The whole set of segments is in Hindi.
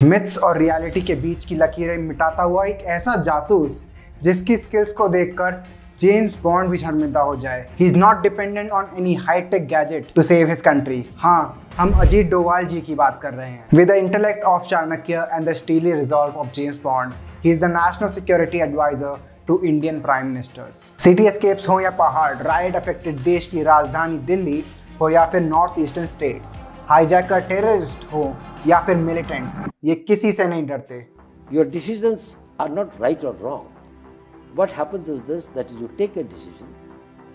मिथ्स और रियलिटी के बीच की लकीरें मिटाता हुआ एक ऐसा जासूस जिसकी स्किल्स को देखकर जेम्स बॉन्ड भी शर्मिंदा हो जाए। He is not dependent on any high tech gadget to save his country. हाँ, हम अजीत डोवाल जी की बात कर रहे हैं। With the intellect of Chanakya and the steely resolve of James Bond, he is the national security adviser to Indian prime ministers. City escapes हो या पहाड़, राइड अफेक्टेड देश की राजधानी दिल्ली हो या फिर north eastern states, hijacker terrorist हो या फिर मिलिटेंट्स, ये किसी से नहीं डरते। Your decisions are not right or wrong. What happens is this, that you take a decision,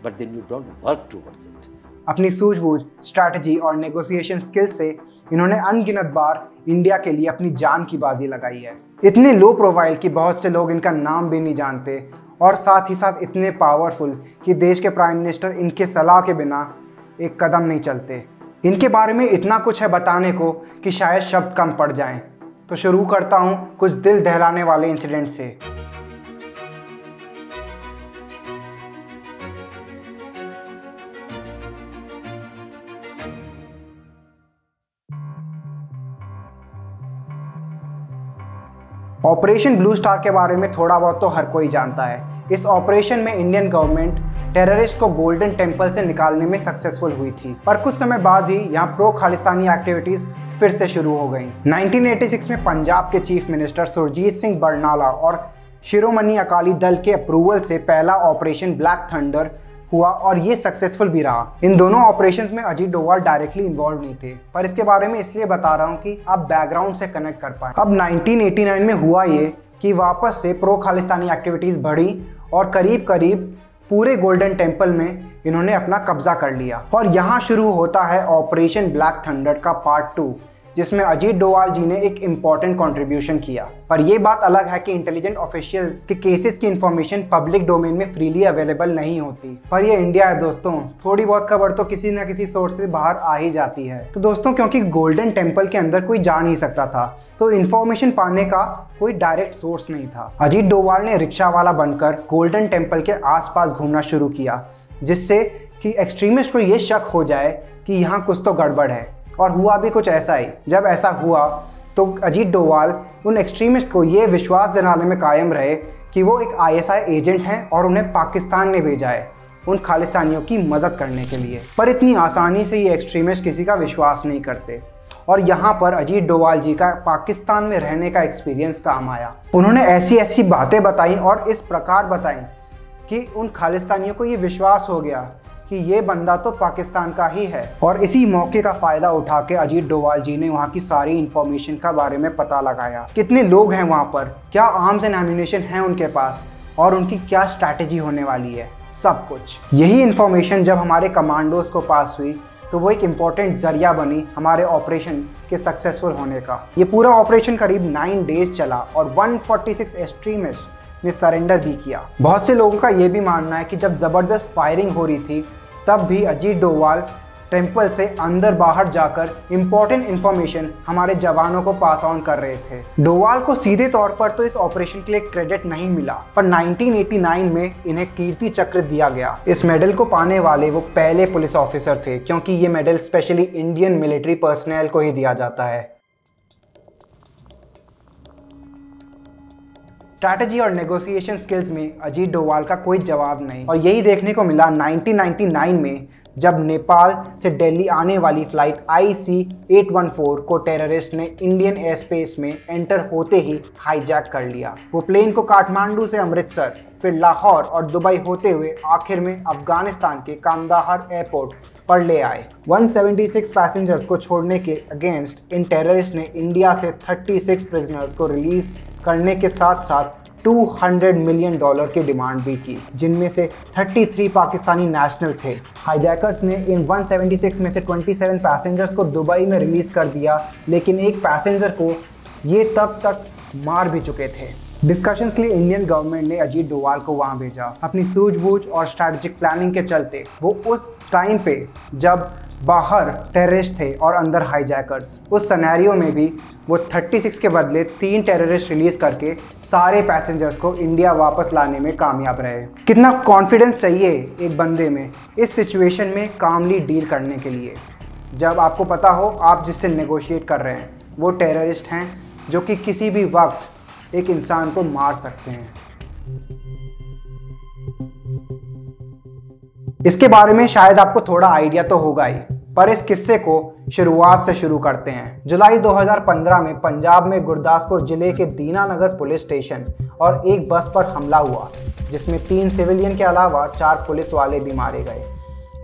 but then you don't work towards it. अपनी सूझबूझ, स्ट्रैटेजी और नेगोशिएशन स्किल्स से इन्होंने अनगिनत बार इंडिया के लिए अपनी जान की बाजी लगाई है। इतने लो प्रोफाइल कि बहुत से लोग इनका नाम भी नहीं जानते, और साथ ही साथ इतने पावरफुल कि देश के प्राइम मिनिस्टर इनके सलाह के बिना एक कदम नहीं चलते। इनके बारे में इतना कुछ है बताने को कि शायद शब्द कम पड़ जाएं। तो शुरू करता हूं कुछ दिल दहलाने वाले इंसिडेंट से। ऑपरेशन ब्लू स्टार के बारे में थोड़ा बहुत तो हर कोई जानता है। इस ऑपरेशन में इंडियन गवर्नमेंट टेररिस्ट को गोल्डन टेम्पल से निकालने में सक्सेसफुल हुई थी, पर कुछ समय बाद ही यहाँ प्रो खालिस्तानी एक्टिविटीज फिर से शुरू हो गई। 1986 में पंजाब के चीफ मिनिस्टर सुरजीत सिंह बरनाला और शिरोमणि अकाली दल के अप्रूवल से पहला ऑपरेशन ब्लैक थंडर हुआ और ये सक्सेसफुल भी रहा। इन दोनों ऑपरेशंस में अजीत डोवाल डायरेक्टली इन्वॉल्व नहीं थे, पर इसके बारे में इसलिए बता रहा हूँ कि आप बैकग्राउंड से कनेक्ट कर पाए। अब 1989 में हुआ ये कि वापस से प्रो खालिस्तानी एक्टिविटीज़ बढ़ी और करीब करीब पूरे गोल्डन टेम्पल में इन्होंने अपना कब्जा कर लिया। और यहाँ शुरू होता है ऑपरेशन ब्लैक थंडर का पार्ट 2, जिसमें अजीत डोवाल जी ने एक इम्पॉर्टेंट कंट्रीब्यूशन किया। पर यह बात अलग है कि इंटेलिजेंट ऑफिशियल्स के केसेस की इंफॉर्मेशन पब्लिक डोमेन में फ्रीली अवेलेबल नहीं होती। पर ये इंडिया है दोस्तों, थोड़ी बहुत खबर तो किसी न किसी सोर्स से बाहर आ ही जाती है। तो दोस्तों, क्योंकि गोल्डन टेम्पल के अंदर कोई जा नहीं सकता था, तो इन्फॉर्मेशन पाने का कोई डायरेक्ट सोर्स नहीं था। अजीत डोवाल ने रिक्शा वाला बनकर गोल्डन टेम्पल के आसपास घूमना शुरू किया, जिससे कि एक्सट्रीमिस्ट को ये शक हो जाए कि यहाँ कुछ तो गड़बड़ है। और हुआ भी कुछ ऐसा ही। जब ऐसा हुआ तो अजीत डोवाल उन एक्सट्रीमिस्ट को ये विश्वास दिलाने में कायम रहे कि वो एक ISI एजेंट हैं और उन्हें पाकिस्तान ने भेजा है उन खालिस्तानियों की मदद करने के लिए। पर इतनी आसानी से ये एक्सट्रीमिस्ट किसी का विश्वास नहीं करते, और यहाँ पर अजीत डोवाल जी का पाकिस्तान में रहने का एक्सपीरियंस काम आया। उन्होंने ऐसी ऐसी बातें बताई और इस प्रकार बताई कि उन खालिस्तानियों को ये विश्वास हो गया कि ये बंदा तो पाकिस्तान का ही है। और इसी मौके का फ़ायदा उठा के अजीत डोवाल जी ने वहाँ की सारी इन्फॉर्मेशन का बारे में पता लगाया। कितने लोग हैं वहाँ पर, क्या आर्म्स एंड एम्यूनेशन है उनके पास, और उनकी क्या स्ट्रैटेजी होने वाली है, सब कुछ। यही इन्फॉर्मेशन जब हमारे कमांडोज को पास हुई तो वो एक इम्पॉर्टेंट जरिया बनी हमारे ऑपरेशन के सक्सेसफुल होने का। ये पूरा ऑपरेशन करीब 9 डेज चला और 146 एक्सट्रीमिस्ट ने सरेंडर भी किया। बहुत से लोगों का ये भी मानना है कि जब ज़बरदस्त फायरिंग हो रही थी तब भी अजीत डोवाल टेम्पल से अंदर बाहर जाकर इम्पोर्टेंट इन्फॉर्मेशन हमारे जवानों को पास ऑन कर रहे थे। डोवाल को सीधे तौर पर तो इस ऑपरेशन के लिए क्रेडिट नहीं मिला, पर 1989 में इन्हें कीर्ति चक्र दिया गया। इस मेडल को पाने वाले वो पहले पुलिस ऑफिसर थे, क्योंकि ये medal specially Indian military personnel को ही दिया जाता है। स्ट्रैटेजी और नेगोशिएशन स्किल्स में अजीत डोवाल का कोई जवाब नहीं, और यही देखने को मिला 1999 में, जब नेपाल से दिल्ली आने वाली फ्लाइट IC-814 को टेररिस्ट ने इंडियन एयर स्पेस में एंटर होते ही हाईजैक कर लिया। वो प्लेन को काठमांडू से अमृतसर, फिर लाहौर और दुबई होते हुए आखिर में अफगानिस्तान के कांदाहार एयरपोर्ट पर ले आए। 176 पैसेंजर्स को छोड़ने के अगेंस्ट इन टेररिस्ट ने इंडिया से 36 प्रिजनर्स को रिलीज करने के साथ साथ $200 मिलियन की डिमांड भी की, जिनमें से 33 पाकिस्तानी नेशनल थे। हाईजैकर्स ने इन 176 में से 27 पैसेंजर्स को दुबई में रिलीज कर दिया, लेकिन एक पैसेंजर को ये तब तक मार भी चुके थे। डिस्कशंस के लिए इंडियन गवर्नमेंट ने अजीत डोवाल को वहाँ भेजा। अपनी सूझबूझ और स्ट्रैटेजिक प्लानिंग के चलते वो उस टाइम पे जब बाहर टेररिस्ट थे और अंदर हाईजैकर्स, उस सिनेरियो में भी वो 36 के बदले 3 टेररिस्ट रिलीज करके सारे पैसेंजर्स को इंडिया वापस लाने में कामयाब रहे। कितना कॉन्फिडेंस चाहिए एक बंदे में इस सिचुएशन में कामली डील करने के लिए, जब आपको पता हो आप जिससे नेगोशिएट कर रहे हैं वो टेररिस्ट हैं जो कि किसी भी वक्त एक इंसान को मार सकते हैं। इसके बारे में शायद आपको थोड़ा आइडिया तो होगा ही, पर इस किस्से को शुरुआत से शुरू करते हैं। जुलाई 2015 में पंजाब में गुरदासपुर जिले के दीनानगर पुलिस स्टेशन और एक बस पर हमला हुआ, जिसमें 3 सिविलियन के अलावा 4 पुलिस वाले भी मारे गए।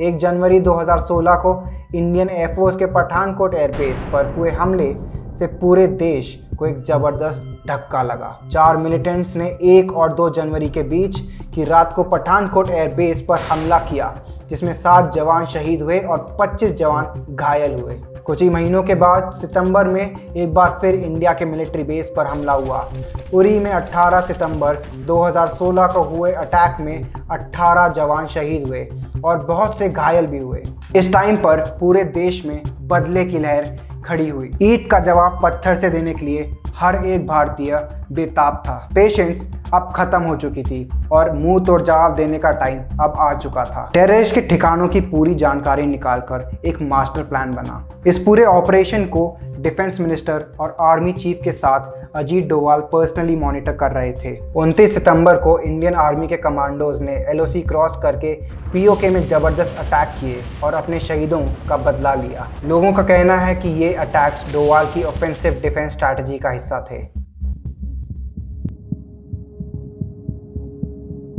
1 जनवरी 2016 को इंडियन एयरफोर्स के पठानकोट एयरबेस पर हुए हमले से पूरे देश को एक जबरदस्त धक्का लगा। 4 मिलिटेंट्स ने 1 और 2 जनवरी के बीच की रात को पठानकोट एयरबेस पर हमला किया, जिसमें 7 जवान शहीद हुए और 25 जवान घायल हुए। कुछ ही महीनों के बाद सितंबर में एक बार फिर इंडिया के मिलिट्री बेस पर हमला हुआ। उरी में 18 सितंबर 2016 को हुए अटैक में 18 जवान शहीद हुए और बहुत से घायल भी हुए। इस टाइम पर पूरे देश में बदले की लहर खड़ी हुई। ईंट का जवाब पत्थर से देने के लिए हर एक भारतीय बेताब था। पेशेंस अब खत्म हो चुकी थी और मुंह तोड़ जवाब देने का टाइम अब आ चुका था। टेररिस्ट के ठिकानों की पूरी जानकारी निकालकर एक मास्टर प्लान बना। इस पूरे ऑपरेशन को डिफेंस मिनिस्टर और आर्मी चीफ के साथ अजीत डोवाल पर्सनली मॉनिटर कर रहे थे। 29 सितंबर को इंडियन आर्मी के कमांडोज ने LOC क्रॉस करके POK में जबरदस्त अटैक किए और अपने शहीदों का बदला लिया। लोगों का कहना है कि ये अटैक्स डोवाल की ऑफेंसिव डिफेंस स्ट्रैटेजी का हिस्सा थे।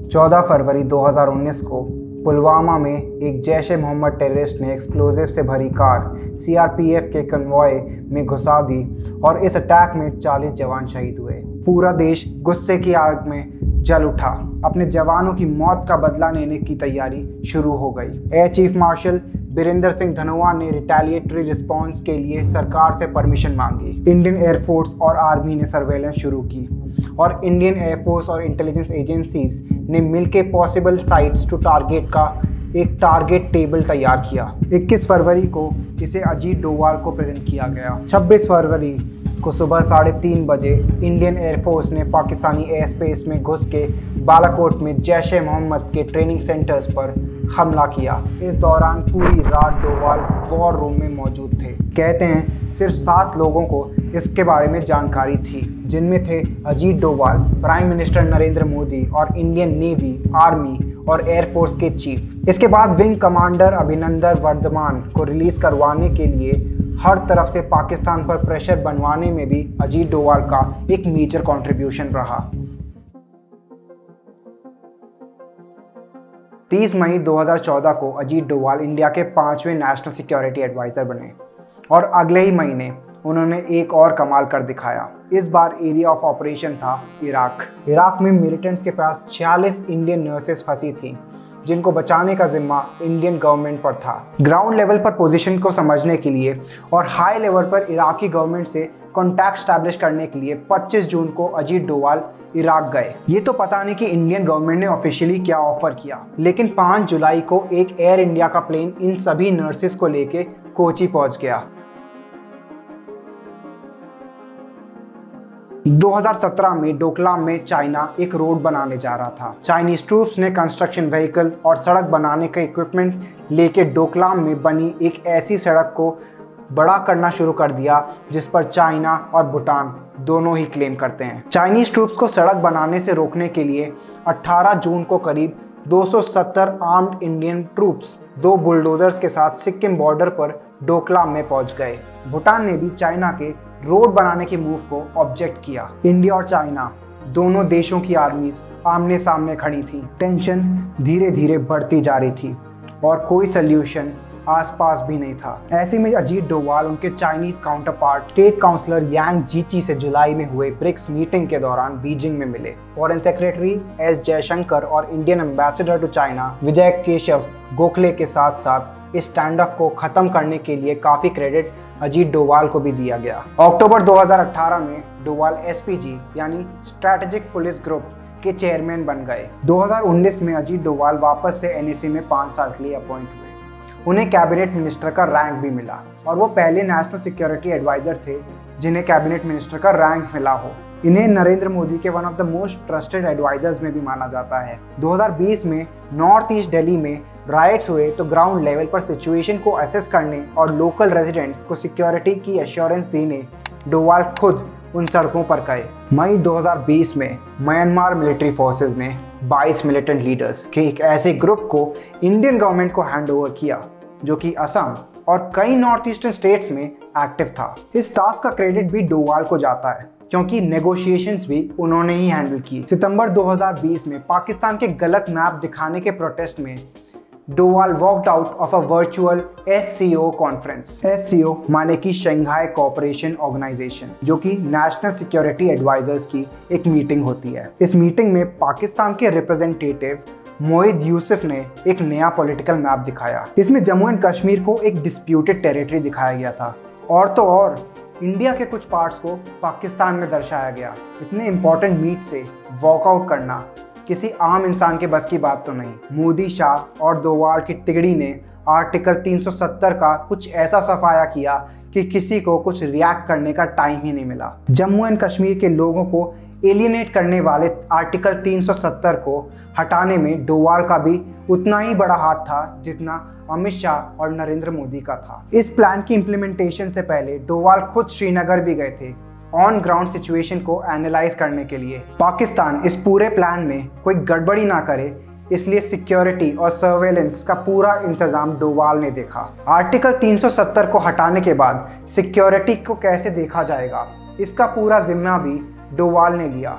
14 फरवरी 2019 को पुलवामा में एक जैश ए मोहम्मद टेररिस्ट ने एक्सप्लोजिव से भरी कार CRPF के कन्वॉय में घुसा दी और इस अटैक में 40 जवान शहीद हुए। पूरा देश गुस्से की आग में जल उठा। अपने जवानों की मौत का बदला लेने की तैयारी शुरू हो गई। Air chief marshal Birendra Singh Dhanoa ने रिटेलिएटरी रिस्पांस के लिए सरकार से परमिशन मांगी। इंडियन एयरफोर्स और आर्मी ने सर्वेलेंस शुरू की और इंडियन एयरफोर्स और इंटेलिजेंस एजेंसीज ने मिलकर पॉसिबल साइट्स टू टारगेट का एक टारगेट टेबल तैयार किया। 21 फरवरी को इसे अजीत डोवाल को प्रेजेंट किया गया। 26 फरवरी को सुबह 3:30 बजे इंडियन एयरफोर्स ने पाकिस्तानी एयर स्पेस में घुस के बालाकोट में जैश ए मोहम्मद के ट्रेनिंग सेंटर्स पर हमला किया। इस दौरान पूरी रात डोवाल वॉर रूम में मौजूद थे। कहते हैं सिर्फ 7 लोगों को इसके बारे में जानकारी थी, जिनमें थे अजीत डोवाल, प्राइम मिनिस्टर नरेंद्र मोदी और इंडियन नेवी, आर्मी और एयरफोर्स के चीफ। इसके बाद विंग कमांडर अभिनंदन वर्धमान को रिलीज करवाने के लिए हर तरफ से पाकिस्तान पर प्रेशर बनवाने में भी अजीत डोवाल का एक मेजर कंट्रीब्यूशन रहा। 30 मई 2014 को अजीत डोवाल इंडिया के 5वें नेशनल सिक्योरिटी एडवाइजर बने और अगले ही महीने उन्होंने एक और कमाल कर दिखाया। इस बार एरिया ऑफ ऑपरेशन था इराक। इराक में मिलिटेंट्स के पास 46 इंडियन नर्सेस फंसी थी, जिनको बचाने का जिम्मा इंडियन गवर्नमेंट पर था। ग्राउंड लेवल पर पोजीशन को समझने के लिए और हाई लेवल पर इराकी गवर्नमेंट से कॉन्टैक्ट स्टैब्लिश करने के लिए 25 जून को अजीत डोवाल इराक गए। ये तो पता नहीं कि इंडियन गवर्नमेंट ने ऑफिशियली क्या ऑफर किया, लेकिन 5 जुलाई को एक एयर इंडिया का प्लेन इन सभी नर्सेस को लेके कोची पहुंच गया। 2017 में डोकलाम में चाइना एक रोड बनाने जा रहा था। चाइनीज ट्रूप्स ने कंस्ट्रक्शन व्हीकल और सड़क बनाने का इक्विपमेंट लेके डोकलाम में बनी एक ऐसी सड़क को बड़ा करना शुरू कर दिया जिस पर चाइना और भूटान दोनों ही क्लेम करते हैं। चाइनीज ट्रूप्स को सड़क बनाने से रोकने के लिए 18 जून को करीब 270 आर्म्ड इंडियन ट्रूप्स 2 बुलडोजर्स के साथ सिक्किम बॉर्डर पर डोकलाम में पहुंच गए। भूटान ने भी चाइना के रोड बनाने के मूव को ऑब्जेक्ट किया। इंडिया और चाइना दोनों देशों की आर्मीज आमने सामने खड़ी थी। टेंशन धीरे धीरे बढ़ती जा रही थी और कोई सल्यूशन आसपास भी नहीं था। ऐसे में अजीत डोवाल उनके Chinese counterpart state councillor Yang Jiechi से जुलाई में हुए ब्रिक्स मीटिंग के दौरान बीजिंग में मिले। फॉरेन सेक्रेटरी एस जयशंकर और इंडियन एम्बेसडर टू चाइना विजय केशव गोखले के साथ साथ इस स्टैंड ऑफ को खत्म करने के लिए काफी क्रेडिट अजीत डोवाल को भी दिया गया। अक्टूबर 2018 में डोवाल SPG यानी स्ट्रैटेजिक पुलिस ग्रुप के चेयरमैन बन गए। 2019 में अजीत डोवाल वापस से NSA में 5 साल के लिए अपॉइंट हुए। उन्हें कैबिनेट मिनिस्टर का रैंक भी मिला और वो पहले नेशनल सिक्योरिटी एडवाइजर थे जिन्हें कैबिनेट मिनिस्टर का रैंक मिला हो। इन्हें नरेंद्र मोदी के one of the most trusted advisers में भी माना जाता है। 2020 में नॉर्थ ईस्ट दिल्ली में राइट्स हुए तो ग्राउंड लेवल पर सिचुएशन को असेस करने और लोकल रेजिडेंट्स को सिक्योरिटी की एश्योरेंस देने डोवाल खुद उन सड़कों पर गए। मई 2020 में म्यांमार मिलिट्री फोर्सेस ने 22 मिलिटेंट लीडर्स के एक ऐसे ग्रुप को इंडियन गवर्नमेंट को हैंड ओवर किया जो कि असम और कई नॉर्थ ईस्टर्न स्टेट्स में एक्टिव था। इस टास्क का क्रेडिट भी डोवाल को जाता है क्योंकि नेगोशिएशंस भी उन्होंने ही हैंडल की। सितंबर 2020 में पाकिस्तान के गलत मैप दिखाने के प्रोटेस्ट में Doval walked out of a virtual SCO conference. SCO माने कि शंघाई कोऑपरेशन ऑर्गेनाइजेशन, जो कि नेशनल सिक्योरिटी एडवाइजर्स की एक मीटिंग होती है। इस मीटिंग में पाकिस्तान के रिप्रेजेंटेटिव मोहिद यूसुफ ने एक नया पॉलिटिकल मैप दिखाया। इसमें जम्मू एंड कश्मीर को एक डिस्प्यूटेड टेरिटरी दिखाया गया था और तो और इंडिया के कुछ पार्ट्स को पाकिस्तान में दर्शाया गया। इतने इंपॉर्टेंट मीट से वॉकआउट करना किसी आम इंसान के बस की बात तो नहीं। मोदी, शाह और डोवाल की तिगड़ी ने आर्टिकल 370 का कुछ ऐसा सफाया किया कि किसी को कुछ रिएक्ट करने का टाइम ही नहीं मिला। जम्मू एंड कश्मीर के लोगों को एलियनेट करने वाले आर्टिकल 370 को हटाने में डोवाल का भी उतना ही बड़ा हाथ था जितना अमित शाह और नरेंद्र मोदी का था। इस प्लान की इम्प्लीमेंटेशन से पहले डोवाल खुद श्रीनगर भी गए थे ऑन ग्राउंड सिचुएशन को एनालाइज करने के लिए। पाकिस्तान इस पूरे प्लान में कोई गड़बड़ी ना करे इसलिए सिक्योरिटी और सर्वेलेंस का पूरा इंतजाम डोवाल ने देखा। आर्टिकल 370 को हटाने के बाद सिक्योरिटी को कैसे देखा जाएगा इसका पूरा जिम्मा भी डोवाल ने लिया।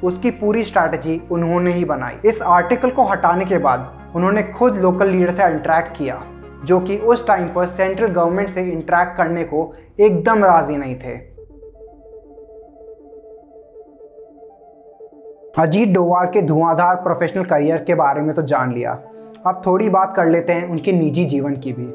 उसकी पूरी स्ट्रैटेजी उन्होंने ही बनाई। इस आर्टिकल को हटाने के बाद उन्होंने खुद लोकल लीडर से इंटरेक्ट किया जो कि उस टाइम पर सेंट्रल गवर्नमेंट से इंटरेक्ट करने को एकदम राजी नहीं थे। अजीत डोवाल के धुआंधार प्रोफेशनल करियर के बारे में तो जान लिया, अब थोड़ी बात कर लेते हैं उनके निजी जीवन की भी।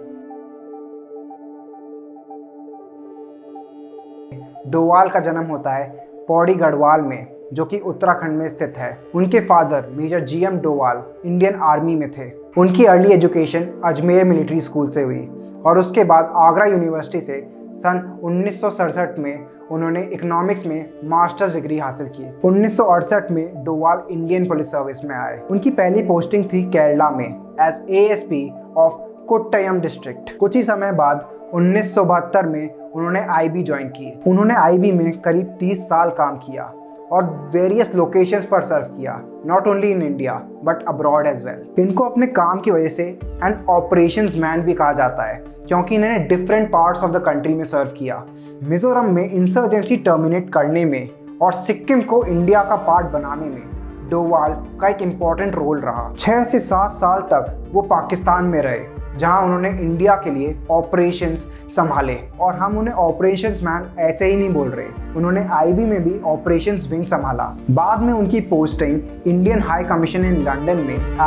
डोवाल का जन्म होता है पौड़ी गढ़वाल में जो कि उत्तराखंड में स्थित है। उनके father major GM Doval Indian army में थे। उनकी early education Ajmer military school से हुई और उसके बाद आगरा यूनिवर्सिटी से सन 1967 में उन्होंने इकोनॉमिक्स में मास्टर्स डिग्री हासिल की। 1968 में डोवाल इंडियन पुलिस सर्विस में आए। उनकी पहली पोस्टिंग थी केरला में as ASP of Kottayam district. कुछ ही समय बाद 1972 में उन्होंने IB ज्वाइन की। उन्होंने IB में करीब 30 साल काम किया और वेरियस लोकेशंस पर सर्व किया, not only in India but abroad as well. इनको अपने काम की वजह से एन ऑपरेशंस मैन भी कहा जाता है क्योंकि इन्होंने different parts of the country में सर्व किया। मिजोरम में इंसर्जेंसी टर्मिनेट करने में और सिक्किम को इंडिया का पार्ट बनाने में डोवाल का एक इम्पॉर्टेंट रोल रहा। 6 से 7 साल तक वो पाकिस्तान में रहे जहां उन्होंने इंडिया के लिए ऑपरेशंस संभाले और हम उन्हें ऑपरेशंस मैन ऐसे ही नहीं बोल रहे, उन्होंने IB में भी ऑपरेशंस विंग संभाला। बाद में उनकी posting Indian high commission in London में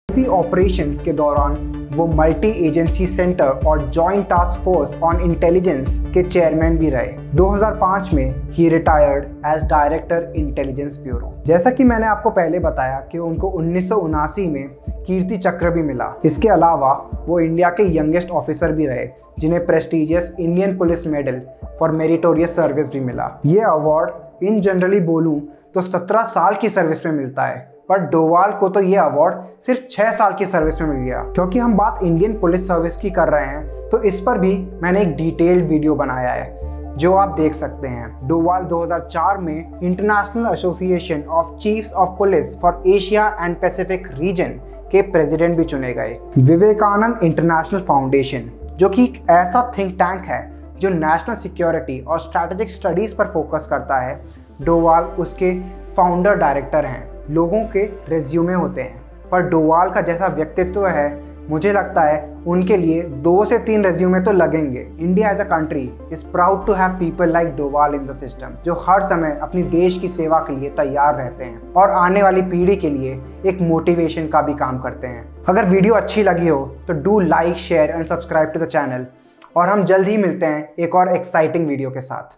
IB ऑपरेशंस के दौरान वो मल्टी एजेंसी सेंटर और joint task force on intelligence के चेयरमैन भी रहे। 2005 में ही retired as director intelligence bureau. जैसा कि मैंने आपको पहले बताया कि उनको 1979 में कीर्ति चक्र भी मिला। इसके अलावा वो इंडिया के यंगेस्ट ऑफिसर भी रहे जिन्हें prestigious Indian police medal for meritorious service भी मिला। ये अवार्ड इन जनरली बोलूं तो 17 साल की सर्विस में मिलता है, पर डोवाल को तो ये अवार्ड सिर्फ 6 साल की सर्विस में मिल गया। क्योंकि हम बात इंडियन पुलिस सर्विस की कर रहे हैं तो इस पर भी मैंने एक डिटेल्ड वीडियो बनाया है जो आप देख सकते हैं। डोवाल 2004 में international association of chiefs of police for Asia and Pacific region के प्रेसिडेंट भी चुने गए। विवेकानंद इंटरनेशनल फाउंडेशन जो कि एक ऐसा थिंक टैंक है जो नेशनल सिक्योरिटी और स्ट्रैटेजिक स्टडीज पर फोकस करता है, डोवाल उसके फाउंडर डायरेक्टर हैं। लोगों के रेज्यूमे होते हैं पर डोवाल का जैसा व्यक्तित्व है मुझे लगता है उनके लिए 2 से 3 रेज्यूमे तो लगेंगे। India as a country is proud to have people like Doval in the system जो हर समय अपनी देश की सेवा के लिए तैयार रहते हैं और आने वाली पीढ़ी के लिए एक मोटिवेशन का भी काम करते हैं। अगर वीडियो अच्छी लगी हो तो do like, share and subscribe to the channel और हम जल्द ही मिलते हैं एक और एक्साइटिंग वीडियो के साथ।